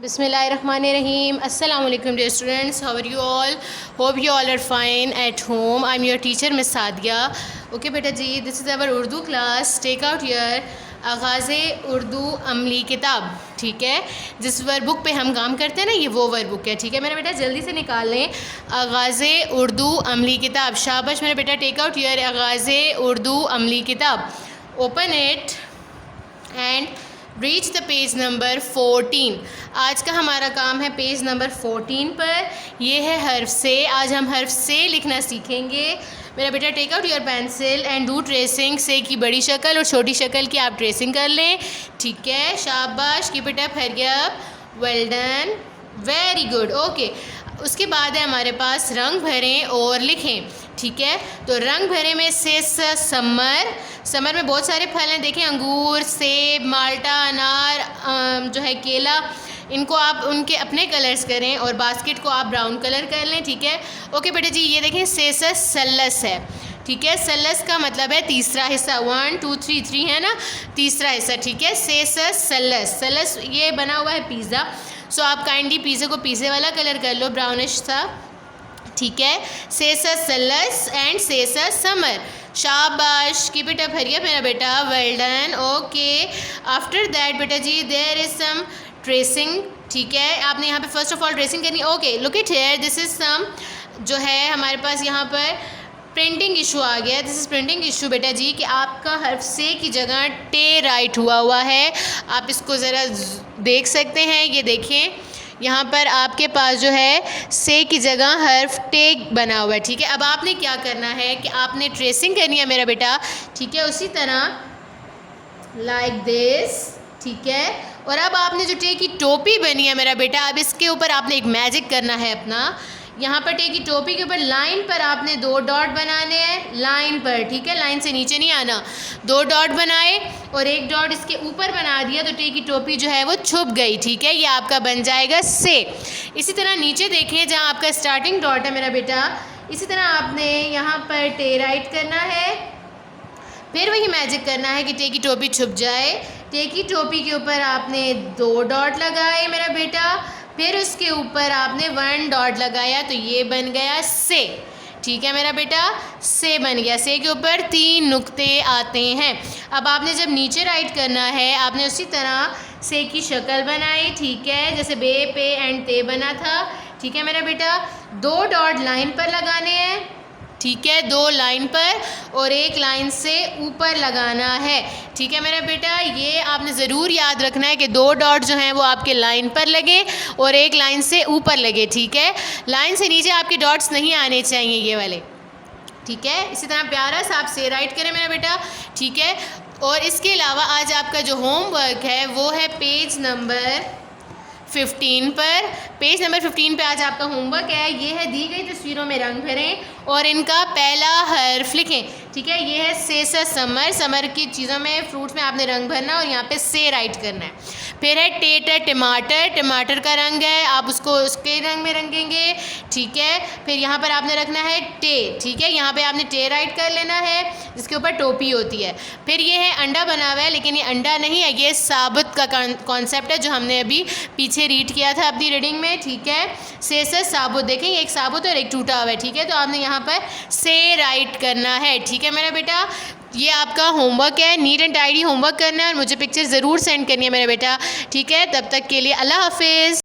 Bismillahirrahmanirrahim. Assalamu alaikum dear students. How are you all? Hope you all are fine at home. I'm your teacher Miss Sadia. Okay beta ji, this is our Urdu class. Take out your आगाज़ उर्दू अमली किताब, ठीक है। जिस work book पे हम काम करते हैं ना, ये वो वर्क बुक है, ठीक है मेरा बेटा। जल्दी से निकाल लें आगाज़ उर्दू अमली किताब। शाबाश मेरा बेटा, टेक आउट योर आगाज़ उर्दू अमली किताब। Open it and reach the page number 14। आज का हमारा काम है पेज नंबर 14 पर। ये है हर्फ से। आज हम हर्फ से लिखना सीखेंगे मेरा बेटा। Take out your pencil and do tracing. से की बड़ी शक्ल और छोटी शक्ल की आप ट्रेसिंग कर लें, ठीक है। शाबाश, keep it up, hurry up, well done, very good, okay. उसके बाद है हमारे पास रंग भरें और लिखें, ठीक है। तो रंग भरे में से समर। समर में बहुत सारे फल हैं, देखें, अंगूर, सेब, माल्टा, अनार, जो है केला। इनको आप उनके अपने कलर्स करें और बास्केट को आप ब्राउन कलर कर लें, ठीक है। ओके बेटा जी, ये देखें से सल्लस है, ठीक है। सल्लस का मतलब है तीसरा हिस्सा। 1 2 3 3 है ना, तीसरा हिस्सा, ठीक है। से सल्लस। सल्लस ये बना हुआ है पिज़्ज़ा। सो आप काइंडली पिज़्ज़ा को पिज़्ज़े वाला कलर कर लो, ब्राउनिश सा, ठीक है। से सल्लस एंड से समर। शाबाश, keep it up, hurry up मेरा बेटा, well done, okay. After that बेटा जी देयर इज सम ट्रेसिंग, ठीक है। आपने यहाँ पे फर्स्ट ऑफ ऑल ट्रेसिंग करनी है। Okay, look it here, this is some, जो है हमारे पास यहाँ पर प्रिंटिंग इशू आ गया। दिस इज़ प्रिंटिंग इशू बेटा जी, कि आपका हर्फ से की जगह टे राइट हुआ है। आप इसको ज़रा देख सकते हैं, ये देखें यहाँ पर आपके पास जो है से की जगह हर्फ टे बना हुआ है, ठीक है। अब आपने क्या करना है कि आपने ट्रेसिंग करनी है मेरा बेटा, ठीक है। उसी तरह लाइक दिस, ठीक है। और अब आपने जो टे की टोपी बनी है मेरा बेटा, अब इसके ऊपर आपने एक मैजिक करना है अपना। यहाँ पर टे की टोपी के ऊपर लाइन पर आपने 2 डॉट बनाने हैं, लाइन पर, ठीक है। लाइन से नीचे नहीं आना। 2 डॉट बनाए और 1 डॉट इसके ऊपर बना दिया, तो टे की टोपी जो है वो छुप गई, ठीक है। ये आपका बन जाएगा से। इसी तरह नीचे देखें जहाँ आपका स्टार्टिंग डॉट है मेरा बेटा, इसी तरह आपने यहाँ पर टे राइट करना है। फिर वही मैजिक करना है कि टे की टोपी छुप जाए। टे की टोपी के ऊपर आपने 2 डॉट लगाए मेरा बेटा, फिर उसके ऊपर आपने 1 डॉट लगाया, तो ये बन गया से, ठीक है मेरा बेटा। से बन गया। से के ऊपर 3 नुक्ते आते हैं। अब आपने जब नीचे राइट करना है, आपने उसी तरह से की शक्ल बनाई, ठीक है, जैसे बे, पे एंड ते बना था, ठीक है मेरा बेटा। 2 डॉट लाइन पर लगाने हैं, ठीक है, 2 लाइन पर, और 1 लाइन से ऊपर लगाना है, ठीक है मेरा बेटा। ये आपने ज़रूर याद रखना है कि 2 डॉट जो हैं वो आपके लाइन पर लगे और 1 लाइन से ऊपर लगे, ठीक है। लाइन से नीचे आपके डॉट्स नहीं आने चाहिए, ये वाले, ठीक है। इसी तरह प्यारा सा आप से राइट करें मेरा बेटा, ठीक है। और इसके अलावा आज आपका जो होमवर्क है वो है पेज नंबर 15 पर। पेज नंबर 15 पे आज आपका होमवर्क है, ये है दी गई तस्वीरों में रंग भरें और इनका पहला हर्फ लिखें, ठीक है। ये है से समर। समर की चीज़ों में, फ्रूट्स में आपने रंग भरना और यहाँ पे से राइट करना है। फिर है टेटर, टमाटर। टमाटर का रंग है, आप उसको उसके रंग में रंगेंगे, ठीक है। फिर यहाँ पर आपने रखना है टे, ठीक है। यहाँ पे आपने टे राइट कर लेना है, जिसके ऊपर टोपी होती है। फिर ये है अंडा बना हुआ है, लेकिन ये अंडा नहीं है, ये साबुत का कॉन्सेप्ट है जो हमने अभी पीछे रीड किया था अपनी रीडिंग में, ठीक है। से साबुत, देखेंगे एक साबुत और एक टूटा हुआ है, ठीक है। तो आपने यहाँ पर से राइट करना है, ठीक है मेरा बेटा। ये आपका होमवर्क है, नीट एंड टाइडी होमवर्क करना है और मुझे पिक्चर ज़रूर सेंड करनी है मेरा बेटा, ठीक है। तब तक के लिए अल्लाह हाफिज़।